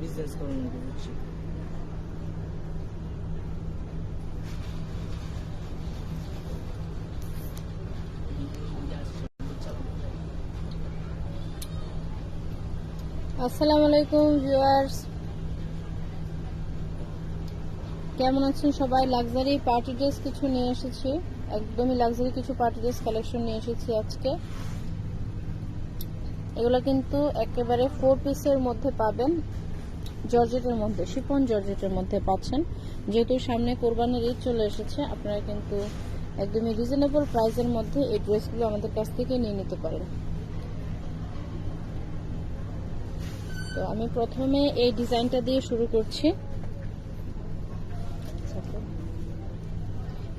Business করানো বুঝছি। আসসালামু আলাইকুম ভিউয়ার্স, কেমন আছেন সবাই? লাক্সারি পার্টি ড্রেস কিছু নিয়ে এসেছি, একদমই লাক্সারি কিছু পার্টি ড্রেস কালেকশন নিয়ে এসেছি আজকে। এগুলো কিন্তু একেবারে 4 পিসের মধ্যে পাবেন, জর্জেটের মধ্যে, শিফন জর্জেটের মধ্যে পাচ্ছেন। যেহেতু সামনে কোরবানির ঈদ চলে এসেছে, আপনারা কিন্তু একদমই রিজনেবল প্রাইসের মধ্যে এই ড্রেসগুলো আমাদের কাছ থেকে নিয়ে নিতে পারেন। তো আমি প্রথমে এই ডিজাইনটা দিয়ে শুরু করছি।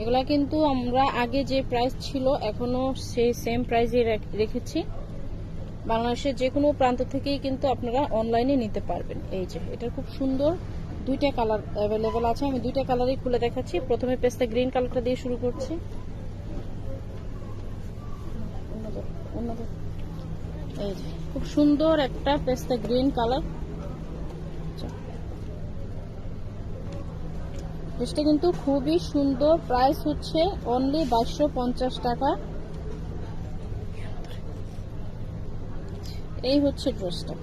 এগুলা কিন্তু আমরা আগে যে প্রাইস ছিল এখনো সেই সেম প্রাইসে রেখেছি। বাংলাদেশের যে কোনো প্রান্ত থেকেই কিন্তু আপনারা অনলাইনে নিতে পারবেন। এই যে এটা খুব সুন্দর, দুইটা কালার অ্যাভেলেবেল আছে। আমি দুইটা কালারই খুলে দেখাচ্ছি। প্রথমে পেস্তা গ্রিন কালারটা দিয়ে শুরু করছি। এই যে খুব সুন্দর একটা পেস্তা গ্রিন কালার। ড্রেসটা কিন্তু খুবই সুন্দর, প্রাইস হচ্ছে অনলি 2250 টাকা। এই হচ্ছে ড্রেসটা,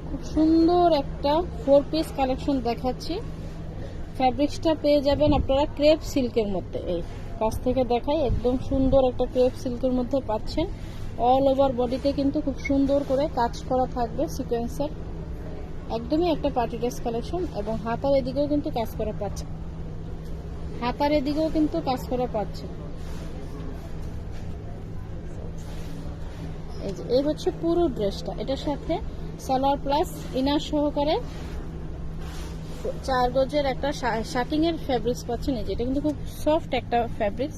খুব সুন্দর একটা 4 পিস কালেকশন দেখাচ্ছি। ফ্যাব্রিক্সটা পেয়ে যাবেন আপনারা ক্রেপ সিল্কের মধ্যে। এই কাছ থেকে দেখাই, একদম সুন্দর একটা ক্রেপ সিল্কের মধ্যে পাচ্ছেন। অল ওভার বডিতে কিন্তু খুব সুন্দর করে কাজ করা থাকবে সিকোয়েন্সের, একদমই একটা পার্টি ড্রেস কালেকশন। এবং হাতার এদিকেও কিন্তু কাজ করা পাচ্ছেন, হাতার এদিকেও কিন্তু কাজ করা পাচ্ছেন। এই হচ্ছে পুরো ড্রেসটা। এটার সাথে সালোয়ার প্লাস ইনার সহকারে 4 গজের একটা শার্টিং এর ফ্যাব্রিক্স পাচ্ছেন। এই যে এটা কিন্তু খুব সফট একটা ফ্যাব্রিক্স,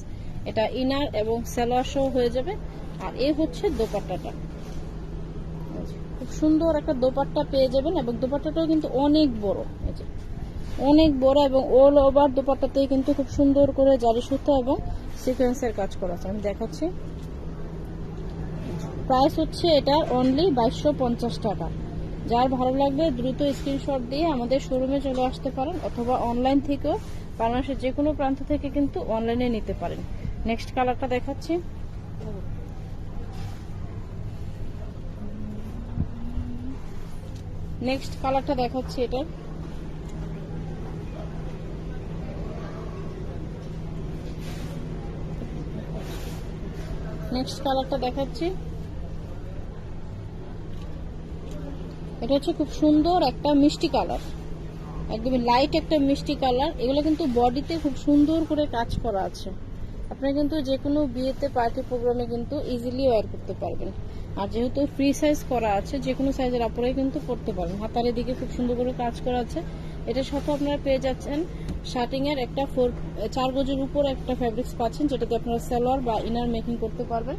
এটা ইনার এবং সালোয়ার সহ হয়ে যাবে। আর এই হচ্ছে দোপাট্টাটা, খুব সুন্দর একটা দোপাট্টা পেয়ে যাবেন। এবং দোপাট্টাটাও কিন্তু অনেক বড়, এই যে অনেক বড়, এবং অল ওভার দোপাট্টাতেই কিন্তু খুব সুন্দর করে জারি সুতা এবং সিকোয়েন্সের কাজ করা আছে। আমি দেখাচ্ছি, প্রাইস হচ্ছে এটা অনলি 2250 টাকা। যার ভালো লাগবে দ্রুত স্ক্রিনশট দিয়ে আমাদের শোরুমে চলে আসতে পারেন, অথবা অনলাইন থেকেও বাংলাদেশের যে কোনো প্রান্ত থেকে কিন্তু অনলাইনে নিতে পারেন। নেক্সট কালারটা দেখাচ্ছি। নেক্সট কালারটা দেখাচ্ছি এটার। নেক্সট কালারটা দেখাচ্ছি। এটা হচ্ছে খুব সুন্দর একটা মিষ্টি কালার, একদমই লাইট একটা মিষ্টি কালার। এগুলো কিন্তু বডিতে খুব সুন্দর করে কাজ করা আছে। আপনারা কিন্তু যে কোনো বিয়েতে, পার্টি প্রোগ্রামে কিন্তু ইজিলি ওয়্যার করতে পারবেন। আর যেহেতু ফ্রি সাইজ করা আছে, যে কোনো সাইজের আপুরাই কিন্তু পরতে পারবেন। হাতার দিকে খুব সুন্দর করে কাজ করা আছে। এটার সাথে আপনারা পেয়ে যাচ্ছেন শার্টিং এর একটা 4 গজের উপর একটা ফ্যাব্রিক্স পাচ্ছেন, যেটাতে আপনারা সালোয়ার বা ইনার মেকিং করতে পারবেন।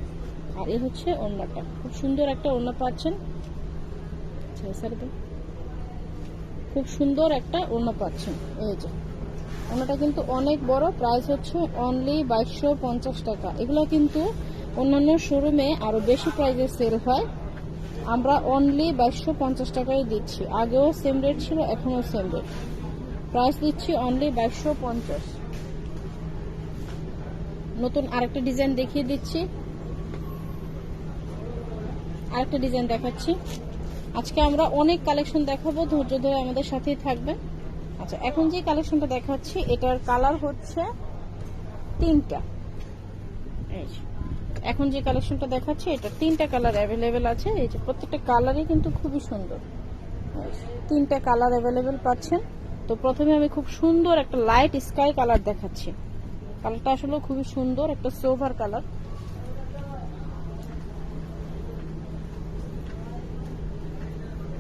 আর এই হচ্ছে ওড়নাটা, খুব সুন্দর একটা ওড়না পাচ্ছেন। খুব সুন্দর একটা ওড়না পাচ্ছেন। এই যে ওড়নাটা কিন্তু অনেক বড়, প্রাইস হচ্ছে অনলি 2250 টাকা। এগুলো কিন্তু অন্যান্য শোরুমে আরো বেশি প্রাইসে সেল হয়, আমরা অনলি 2250 টাকায় দিচ্ছি। আগেও সেম রেট ছিল, এখনো সেম রেট, প্রাইস দিচ্ছি অনলি 2250। নতুন আরেকটা ডিজাইন দেখিয়ে দিচ্ছি, আরেকটা ডিজাইন দেখাচ্ছি। আজকে আমরা অনেক কালেকশন দেখাবো, ধৈর্য ধরে আমাদের সাথেই থাকবেন। আচ্ছা, এখন যে কালেকশনটা দেখাচ্ছি এটার কালার হচ্ছে 3টা। এখন যে কালেকশনটা দেখাচ্ছি এটা 3টা কালার অ্যাভেলেবেল আছে। এই যে প্রত্যেকটা কালারই কিন্তু খুবই সুন্দর, 3টা কালার অ্যাভেলেবেল পাচ্ছেন। তো প্রথমে আমি খুব সুন্দর একটা লাইট স্কাই কালার দেখাচ্ছি। কালারটা আসলে খুবই সুন্দর, একটা সিলভার কালার।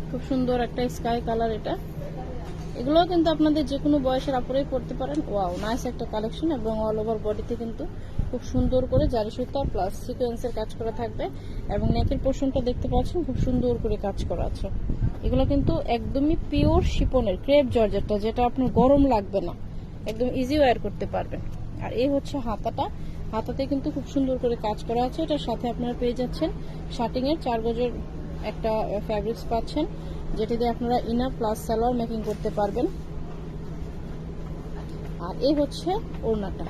খুব সুন্দর একটা স্কাই কালার এটা। এগুলো কিন্তু আপনাদের যে কোনো বয়সের আপুরাই পড়তে পারেন। ওয়াও, নাইস একটা কালেকশন। এবং অল ওভার বডিতে কিন্তু খুব সুন্দর করে জারি সুতা প্লাস সিকোয়েন্সের কাজ করা থাকবে। এবং নেকের পোর্শনটা দেখতে পাচ্ছেন খুব সুন্দর করে কাজ করা আছে। এগুলো কিন্তু একদমই পিওর শিপনের ক্রেপ জর্জেটটা, যেটা আপনার গরম লাগবে না, একদম ইজি ওয়্যার করতে পারবেন। আর এই হচ্ছে হাতাটা, হাতাতে কিন্তু খুব সুন্দর করে কাজ করা আছে। এটার সাথে আপনারা পেয়ে যাচ্ছেন শার্টিং এর 4 গজের একটা ফ্যাব্রিক্স পাচ্ছেন। যেটা দিয়ে আপনারা ইনার প্লাস সালোয়ার মেকিং করতে পারবেন। আর এই হচ্ছে ওড়নাটা।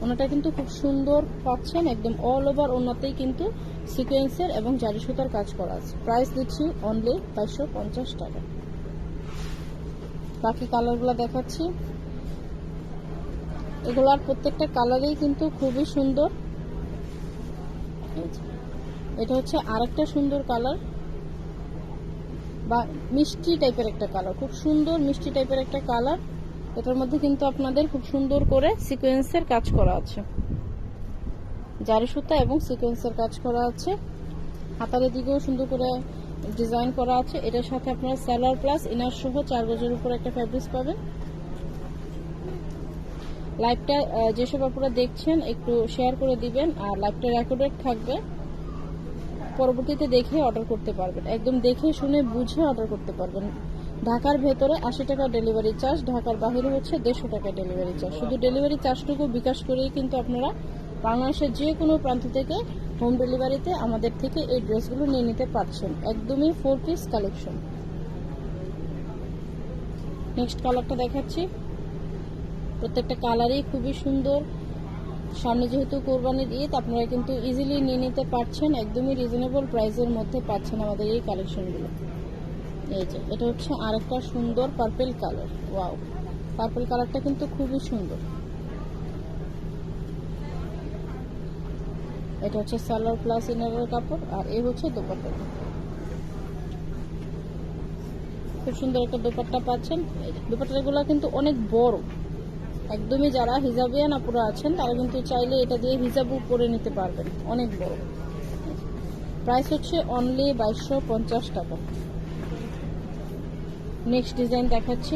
ওড়নাটা কিন্তু খুব সুন্দর পাচ্ছেন, একদম অল ওভার ওড়নাতেই কিন্তু সিকোয়েন্সের এবং জারি সুতার কাজ করা আছে। প্রাইস দিচ্ছি অনলি 2250 টাকা। বাকি কালারগুলো দেখাচ্ছি। এগুলার প্রত্যেকটা কালারই কিন্তু খুবই সুন্দর। এটা হচ্ছে আরেকটা সুন্দর কালার, বা মিষ্টি টাইপের একটা কালার, খুব সুন্দর মিষ্টি টাইপের একটা কালার। এটার মধ্যে কিন্তু আপনাদের খুব সুন্দর করে সিকোয়েন্সের কাজ করা আছে, জারি সুতা এবং সিকোয়েন্সের কাজ করা আছে। হাতার দিকেও সুন্দর করে ডিজাইন করা আছে। এটার সাথে আপনারা সালোয়ার প্লাস ইনার সহ 4 গজের উপর একটা ফ্যাব্রিক্স পাবেন। লাইভটা যেসব আপনারা দেখছেন একটু শেয়ার করে দিবেন, আর লাইভটা রেকর্ডেড থাকবে, পরবর্তীতে দেখে অর্ডার করতে পারবেন। একদম দেখে শুনে বুঝে অর্ডার করতে পারবেন। ঢাকার ভেতরে 80 টাকা ডেলিভারি চার্জ, ঢাকার বাইরে হচ্ছে 150 টাকা ডেলিভারি চার্জ। শুধু ডেলিভারি চার্জটুকু বিকাশ করেই কিন্তু আপনারা বাংলাদেশের যে কোনো প্রান্ত থেকে হোম ডেলিভারিতে আমাদের থেকে এই ড্রেসগুলো নিয়ে নিতে পারছেন। একদমই 4 পিস কালেকশন। নেক্সট কালারটা দেখাচ্ছি। প্রত্যেকটা কালারই খুবই সুন্দর। সামনে যেহেতু কোরবানির ঈদ, আপনারা কিন্তু ইজিলি নিয়ে নিতে পারছেন, একদমই রিজনেবল প্রাইসের মধ্যে পাচ্ছেন আমাদের এই কালেকশনগুলো। এই যে এটা হচ্ছে আরেকটা সুন্দর পার্পল কালার। ওয়াও, পার্পল কালারটা কিন্তু খুবই সুন্দর। এটা হচ্ছে সালোয়ার প্লাস ইনারের কাপড়, আর এই হচ্ছে দোপাট্টাটা। খুব সুন্দর একটা দোপাট্টা পাচ্ছেন। দোপাট্টাগুলো কিন্তু অনেক বড়, একদমই যারা হিজাবিয়ান আপুরা আছেন তারা কিন্তু চাইলে এটা দিয়ে হিজাবও পরে নিতে পারবেন, অনেক বড়। প্রাইস হচ্ছে অনলি 2250 টাকা। নেক্সট ডিজাইন দেখাচ্ছি।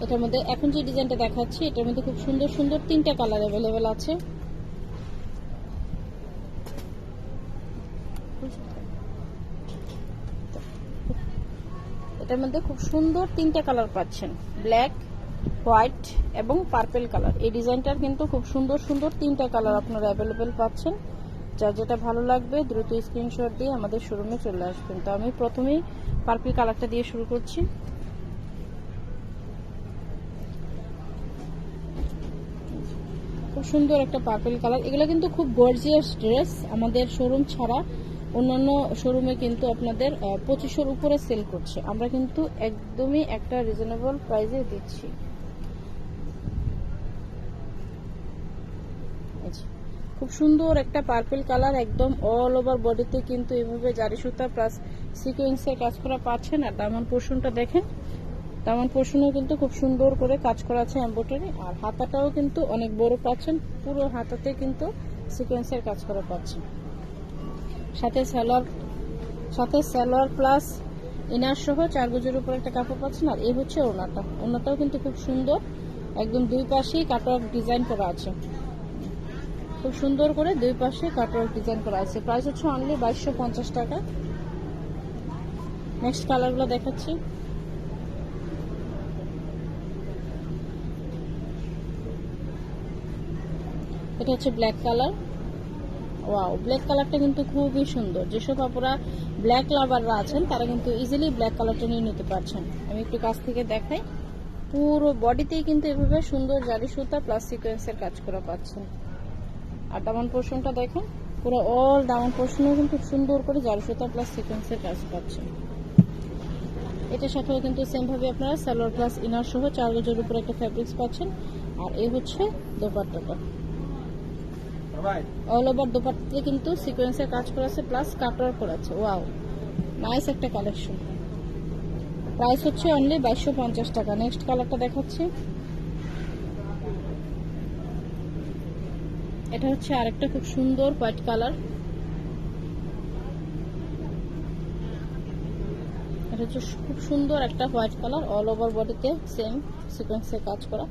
এটার মধ্যে এখন যে ডিজাইনটা দেখাচ্ছি, এটার মধ্যে খুব সুন্দর সুন্দর 3টা কালার অ্যাভেলেবেল আছে। এটার মধ্যে খুব সুন্দর 3টা কালার পাচ্ছেন, ব্ল্যাক, হোয়াইট এবং পার্পল কালার। এই ডিজাইনটার কিন্তু খুব সুন্দর সুন্দর 3টা কালার আপনারা অ্যাভেলেবেল পাচ্ছেন। যার যেটা ভালো লাগবে দ্রুত স্ক্রিনশট দিয়ে আমাদের শোরুমে চলে আসবেন। তো আমি প্রথমেই পার্পল কালারটা দিয়ে শুরু করছি। খুব সুন্দর একটা পার্পল কালার। এগুলো কিন্তু খুব গর্জিয়াস ড্রেস। আমাদের শোরুম ছাড়া অন্যান্য শোরুমে কিন্তু আপনাদের 2500-র উপরে সেল করছে, আমরা কিন্তু একদমই একটা রিজনেবল প্রাইসে দিচ্ছি। খুব সুন্দর একটা পার্পল কালার, একদম অল ওভার বডিতে কিন্তু এভাবে জারি সুতা প্লাস সিকোয়েন্সের কাজ করা পাচ্ছেন। আর দামান পোর্শনটা দেখেন, দামান পোর্শনও কিন্তু খুব সুন্দর করে কাজ করা আছে এমব্রয়ডারি। আর হাতাটাও কিন্তু অনেক বড় পাচ্ছেন, পুরো হাতাতে কিন্তু সিকোয়েন্সের কাজ করা পাচ্ছেন। সাথে সালোয়ার প্লাস ইনার সহ 4 গজের উপর একটা কাপড় পাচ্ছেন। আর এই হচ্ছে ওড়নাটা। ওড়নাটাও কিন্তু খুব সুন্দর, একদম দুই পাশেই কাটওয়ার্ক ডিজাইন করা আছে, খুব সুন্দর করে দুই পাশে কাটওয়ার্ক ডিজাইন করা আছে। প্রাইস হচ্ছে অনলি 2250 টাকা। নেক্সট কালারগুলো দেখাচ্ছি। এটা হচ্ছে ব্ল্যাক কালার। ওয়াও, ব্ল্যাক কালারটা কিন্তু খুবই সুন্দর। যেসব আপুরা ব্ল্যাক লাভাররা আছেন তারা কিন্তু ইজিলি ব্ল্যাক কালারটা নিয়ে নিতে পারছেন। আমি একটু কাছ থেকে দেখাই। পুরো বডিতেই কিন্তু এভাবে সুন্দর জারি সুতা প্লাস সিকোয়েন্সের কাজ করা পাচ্ছেন। আর দামান পোর্শনটা দেখেন, পুরো অল দামান পোর্শনেও কিন্তু সুন্দর করে জারি সুতা প্লাস সিকোয়েন্সের কাজ পাচ্ছেন। এটার সাথেও কিন্তু সেম ভাবে আপনারা সালোয়ার প্লাস ইনার সহ 4 গজের উপর একটা ফ্যাব্রিক্স পাচ্ছেন। আর এই হচ্ছে দোপাট্টাটা। অল ওভার দোপাট্টাতে কিন্তু সিকোয়েন্সের কাজ করা আছে প্লাস কাটওয়ার্ক করা আছে। ওয়াও, নাইস একটা কালেকশন। প্রাইস হচ্ছে অনলি 2250 টাকা। নেক্সট কালারটা দেখাচ্ছি। এটা হচ্ছে আরেকটা খুব সুন্দর হোয়াইট কালার। এটা হচ্ছে খুব সুন্দর একটা হোয়াইট কালার, অল ওভার বডিতে সেম সিকোয়েন্সের কাজ করা।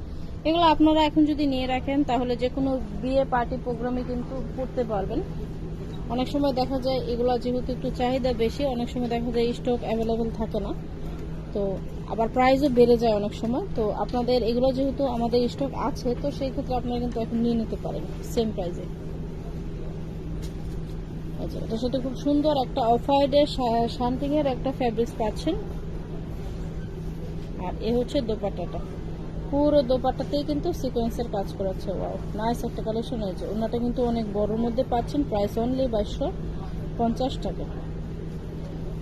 এগুলো আপনারা এখন যদি নিয়ে রাখেন তাহলে যে কোনো বিয়ে পার্টি প্রোগ্রামে কিন্তু পড়তে পারবেন। অনেক সময় দেখা যায় এগুলো যেহেতু একটু চাহিদা বেশি, অনেক সময় দেখা যায় স্টক অ্যাভেলেবেল থাকে না, তো আবার প্রাইসও বেড়ে যায় অনেক সময়। তো আপনাদের এগুলো যেহেতু আমাদের স্টক আছে, তো সেই ক্ষেত্রে আপনারা কিন্তু এখন নিয়ে নিতে পারেন সেম প্রাইসে। এটার সাথে খুব সুন্দর একটা অফ হোয়াইটের শান্তিং এর একটা ফ্যাব্রিক্স পাচ্ছেন। আর এ হচ্ছে দোপাট্টাটা, পুরো দোপাট্টাতেই কিন্তু সিকোয়েন্সের কাজ করেছে। ওয়াও, নাইস একটা কালেকশন হয়েছে। ওনাটা কিন্তু অনেক বড়র মধ্যে পাচ্ছেন, প্রাইস অনলি 2250 টাকা।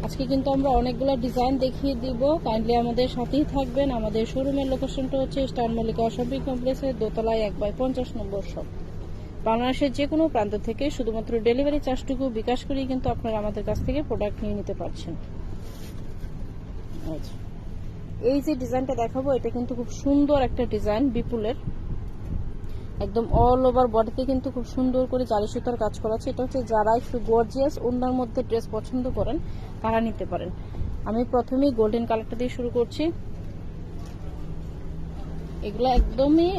আজকে কিন্তু আমরা অনেকগুলো ডিজাইন দেখিয়ে দিব, কাইন্ডলি আমাদের সাথেই থাকবেন। আমাদের শোরুমের লোকেশনটা হচ্ছে স্টার মল্লিকা শপিং কমপ্লেক্সের দোতলায় 1/50 নম্বর শপ। বাংলাদেশের যে কোনো প্রান্ত থেকে শুধুমাত্র ডেলিভারি চার্জটুকু বিকাশ করেই কিন্তু আপনারা আমাদের কাছ থেকে প্রোডাক্ট নিয়ে নিতে পারছেন। এই যে ডিজাইনটা দেখাবো, এটা কিন্তু খুব সুন্দর একটা ডিজাইন, বিপুলের একদম অল ওভার বডিতে কিন্তু খুব সুন্দর করে জালি সুতার কাজ করা আছে। এটা হচ্ছে যারা একটু গর্জিয়াস ওড়নার মধ্যে ড্রেস পছন্দ করেন তারা নিতে পারেন। আমি প্রথমেই গোল্ডেন কালারটা দিয়ে শুরু করছি। এগুলো একদমই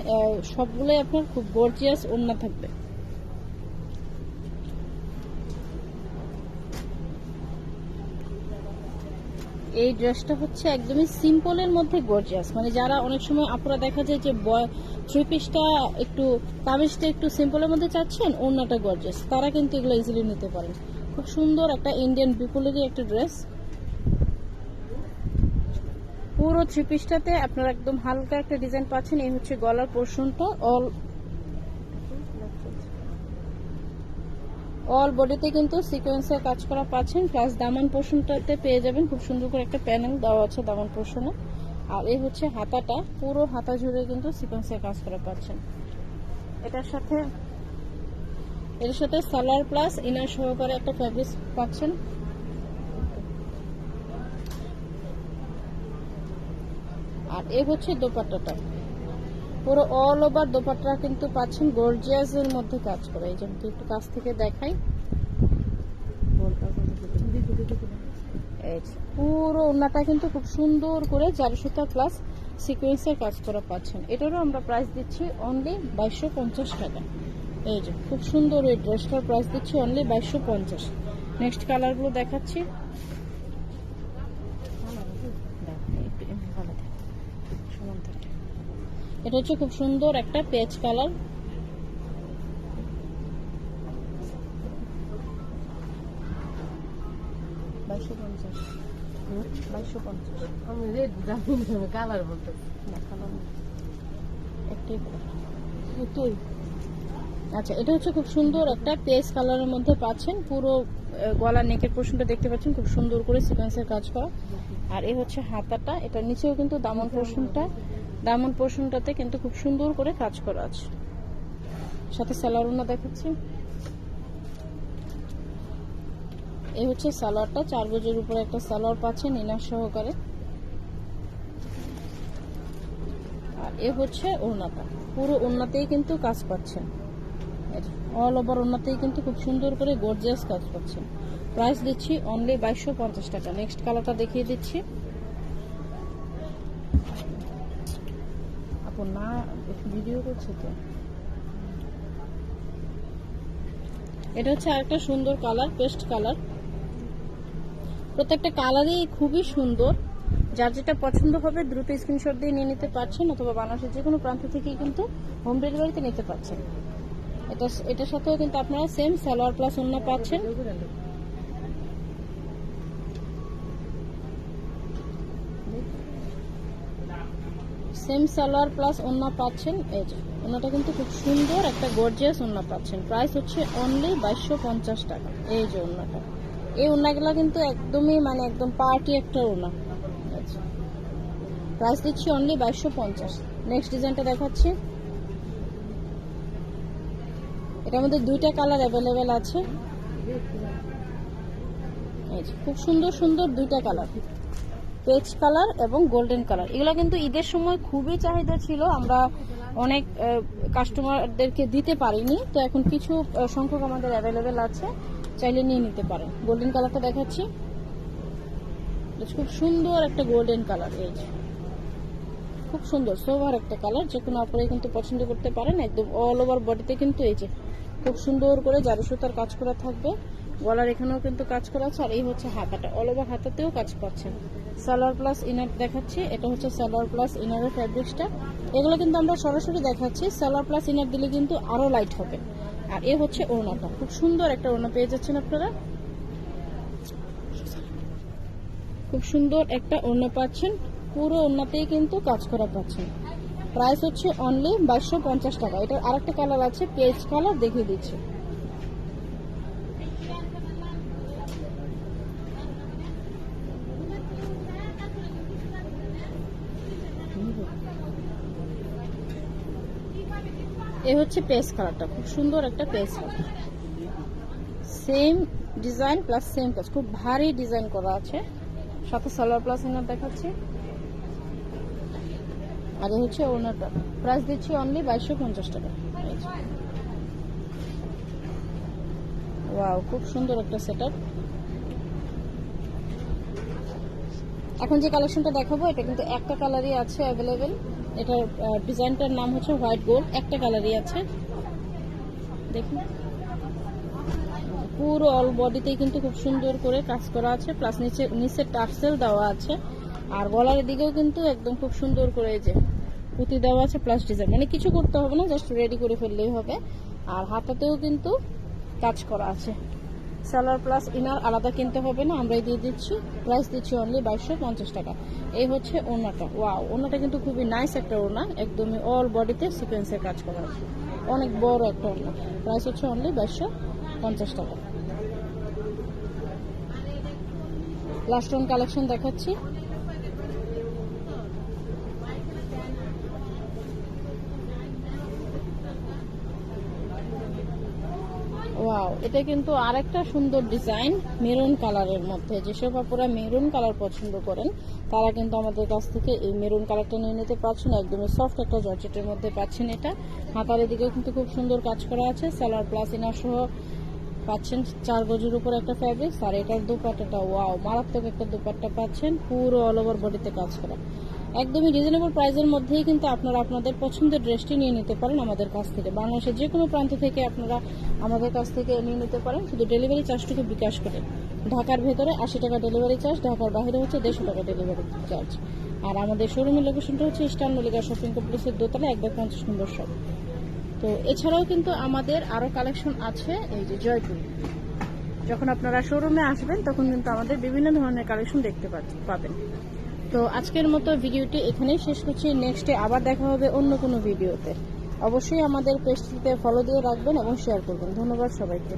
সবগুলোই আপনার খুব গর্জিয়াস ওড়না থাকবে। এই ড্রেসটা হচ্ছে একদমই সিম্পলের মধ্যে গর্জিয়াস, মানে যারা অনেক সময় আপনারা দেখা যায় যে থ্রি পিসটা একটু কামিজটা একটু সিম্পলের মধ্যে চাচ্ছেন, ওড়নাটা গর্জিয়াস, তারা কিন্তু এগুলো ইজিলি নিতে পারেন। খুব সুন্দর একটা ইন্ডিয়ান বিপুলেরই একটা ড্রেস। পুরো থ্রি পিসটাতে আপনারা একদম হালকা একটা ডিজাইন পাচ্ছেন। এই হচ্ছে গলার পোর্শনটা, অল বডিতে কিন্তু সিকোয়েন্সের কাজ করা পাচ্ছেন, প্লাস দামান পোর্শনটাতে পেয়ে যাবেন খুব সুন্দর করে একটা প্যানেল দেওয়া আছে দামান পোর্শনে। আর এই হচ্ছে হাতাটা, পুরো হাতা জুড়ে কিন্তু সিকোয়েন্সের কাজ করা পাচ্ছেন। এটার সাথে সালোয়ার প্লাস ইনার সহকারে একটা ফ্যাব্রিক পাচ্ছেন। আর এই হচ্ছে দোপাট্টাটা, পুরো অল ওভার দোপাট্টা কিন্তু পাচ্ছেন গর্জিয়াস এর মধ্যে কাজ করে। এই যে একটু কাছ থেকে দেখাই, পুরো ওড়নাটা কিন্তু খুব সুন্দর করে জারি সুতা প্লাস সিকোয়েন্সের কাজ করা পাচ্ছেন। এটারও আমরা প্রাইস দিচ্ছি অনলি 2250 টাকা। এই যে খুব সুন্দর এই ড্রেসটার প্রাইস দিচ্ছি অনলি 2250। নেক্সট কালারগুলো দেখাচ্ছি। এটা হচ্ছে খুব সুন্দর একটা পেজ কালার, আচ্ছা এটা হচ্ছে খুব সুন্দর একটা পেজ কালারের মধ্যে পাচ্ছেন। পুরো গলা নেকের পোর্শনটা দেখতে পাচ্ছেন খুব সুন্দর করে সিকোয়েন্সের কাজ করা। আর এই হচ্ছে হাতাটা, এটা নিচেও কিন্তু দামন পোর্শনটাতে কিন্তু খুব সুন্দর করে কাজ করা আছে। সাথে সালোয়ার ওড়না দেখাচ্ছি। এই হচ্ছে সালোয়ারটা, 4 গজের উপরে একটা সালোয়ার পাচ্ছেন ইনার সহকারে। আর এ হচ্ছে ওড়নাটা, পুরো ওড়নাতেই কিন্তু কাজ পাচ্ছেন, অল ওভার ওড়নাতেই কিন্তু খুব সুন্দর করে গর্জিয়াস কাজ পাচ্ছেন। প্রাইস দিচ্ছি অনলি 2250 টাকা। নেক্সট কালারটা দেখিয়ে দিচ্ছি। আপু না ভিডিও করছে তো। এটা হচ্ছে আরেকটা সুন্দর কালার, পেস্ট কালার। প্রত্যেকটা কালারই খুবই সুন্দর। যার যেটা পছন্দ হবে দ্রুত স্ক্রিনশট দিয়ে নিয়ে নিতে পারছেন, অথবা বাংলাদেশের যে কোনো প্রান্ত থেকেই কিন্তু হোম ডেলিভারিতে নিতে পারছেন। এটার সাথেও কিন্তু আপনারা সেম সালোয়ার প্লাস ওড়না পাচ্ছেন। সেম সালোয়ার প্লাস ওড়না পাচ্ছেন। এই যে ওড়নাটা কিন্তু খুব সুন্দর একটা গর্জিয়াস ওড়না পাচ্ছেন। প্রাইস হচ্ছে অনলি 2250 টাকা। এই যে ওড়নাটা, এই ওড়নাগুলো কিন্তু একদমই মানে একদম পার্টি একটা ওড়না। প্রাইস দিচ্ছি অনলি 2250। নেক্সট ডিজাইনটা দেখাচ্ছি। এটার মধ্যে দুইটা কালার অ্যাভেলেবেল আছে। এই যে খুব সুন্দর সুন্দর দুইটা কালার, পেজ কালার এবং গোল্ডেন কালার। এগুলো কিন্তু ঈদের সময় খুবই চাহিদা ছিল, আমরা অনেক কাস্টমারদেরকে দিতে পারিনি, তো এখন কিছু সংখ্যক আমাদের অ্যাভেলেবেল আছে, চাইলে নিয়ে নিতে পারেন। গোল্ডেন কালারটা দেখাচ্ছি, খুব সুন্দর একটা গোল্ডেন কালার। এই যে খুব সুন্দর সোভার একটা কালার, যে কোনো আপনারা কিন্তু পছন্দ করতে পারেন। একদম অল ওভার বডিতে কিন্তু এই যে খুব সুন্দর করে জারি সুতার কাজ করা থাকবে, গলার এখানেও কিন্তু কাজ করা আছে। আর এই হচ্ছে হাতাটা, অল ওভার হাতাতেও কাজ পাচ্ছেন। সালোয়ার প্লাস ইনার দেখাচ্ছি। এটা হচ্ছে সালোয়ার প্লাস ইনারের ফ্যাব্রিক্সটা। এগুলো কিন্তু আমরা সরাসরি দেখাচ্ছি, সালোয়ার প্লাস ইনার দিলে কিন্তু আরো লাইট হবে। আর এ হচ্ছে ওড়নাটা, খুব সুন্দর একটা ওড়না পেয়ে যাচ্ছেন আপনারা। খুব সুন্দর একটা ওড়না পাচ্ছেন, পুরো ওড়নাতেই কিন্তু কাজ করা পাচ্ছেন। প্রাইস হচ্ছে অনলি 2250 টাকা। এটার আরেকটা কালার আছে পেজ কালার, দেখিয়ে দিচ্ছি। এ হচ্ছে পেজ কালারটা, খুব সুন্দর একটা page colour, same design plus same কাজ, খুব ভারী ডিজাইন করা আছে, সাথে সালোয়ার প্লাস ইনার দেখাচ্ছি। আর এ হচ্ছে ওনারটা, প্রাইস দিচ্ছি অনলি 2250 টাকা। ওয়াও, খুব সুন্দর একটা সেটআপ। এখন যে কালেকশনটা দেখাবো এটা কিন্তু একটা কালারই আছে অ্যাভেলেবেল। এটার ডিজাইনটার নাম হচ্ছে হোয়াইট গোল্ড, একটা কালারই আছে। দেখুন পুরো অল বডিতেই কিন্তু খুব সুন্দর করে কাজ করা আছে, প্লাস নিচে টার্সেল দেওয়া আছে। আর গলার দিকেও কিন্তু একদম খুব সুন্দর করে এই যে পুঁতি দেওয়া আছে প্লাস ডিজাইন, মানে কিছু করতে হবে না, জাস্ট রেডি করে ফেললেই হবে। আর হাতাতেও কিন্তু কাজ করা আছে। সালোয়ার প্লাস ইনার আলাদা কিনতে হবে না, আমরাই দিয়ে দিচ্ছি। প্রাইস দিচ্ছি অনলি 2250 টাকা। এই হচ্ছে ওড়নাটা। ওয়াও, ওড়নাটা কিন্তু খুবই নাইস একটা ওড়না, একদমই অল বডিতে সিকোয়েন্সের কাজ করা আছে, অনেক বড় একটা ওড়না। প্রাইস হচ্ছে অনলি 2250 টাকা। লাস্ট ওয়ান কালেকশন দেখাচ্ছি। ওয়াও, এটা কিন্তু আরেকটা সুন্দর ডিজাইন মেরুন কালারের মধ্যে। যেসব আপুরা মেরুন কালার পছন্দ করেন তারা কিন্তু আমাদের কাছ থেকে এই মেরুন কালারটা নিয়ে নিতে পারছেন। একদমই সফট একটা জর্জেটের মধ্যে পাচ্ছেন এটা। হাতার দিকেও কিন্তু খুব সুন্দর কাজ করা আছে, সালোয়ার প্লাস ইনার সহ পাচ্ছেন 4 গজের উপর একটা ফ্যাব্রিক। আর এটার দুপাট্টাটা ওয়াও, মারাত্মক একটা দুপাট্টা পাচ্ছেন, পুরো অল ওভার বডিতে কাজ করা। একদমই রিজনেবল প্রাইসের মধ্যেই কিন্তু আপনারা আপনাদের পছন্দের ড্রেসটি নিয়ে নিতে পারেন আমাদের কাছ থেকে। বাংলাদেশের যে কোনো প্রান্ত থেকে আপনারা আমাদের কাছ থেকে নিয়ে নিতে পারেন, শুধু ডেলিভারি চার্জটুকু বিকাশ করে। ঢাকার ভেতরে 80 টাকা ডেলিভারি চার্জ, ঢাকার বাইরে হচ্ছে 150 টাকা ডেলিভারি চার্জ। আর আমাদের শোরুমের লোকেশনটা হচ্ছে ইস্টার্ন মল্লিকা শপিং কমপ্লেক্সের দোতলা 150 নম্বর শপ। তো এছাড়াও কিন্তু আমাদের আরো কালেকশন আছে এই যে জয়পুর। যখন আপনারা শোরুমে আসবেন তখন কিন্তু আমাদের বিভিন্ন ধরনের কালেকশন দেখতে পাবেন। তো আজকের মতো ভিডিওটি এখানেই শেষ করছি। নেক্সটে আবার দেখা হবে অন্য কোনো ভিডিওতে। অবশ্যই আমাদের পেজটিতে ফলো দিয়ে রাখবেন এবং শেয়ার করবেন। ধন্যবাদ সবাইকে।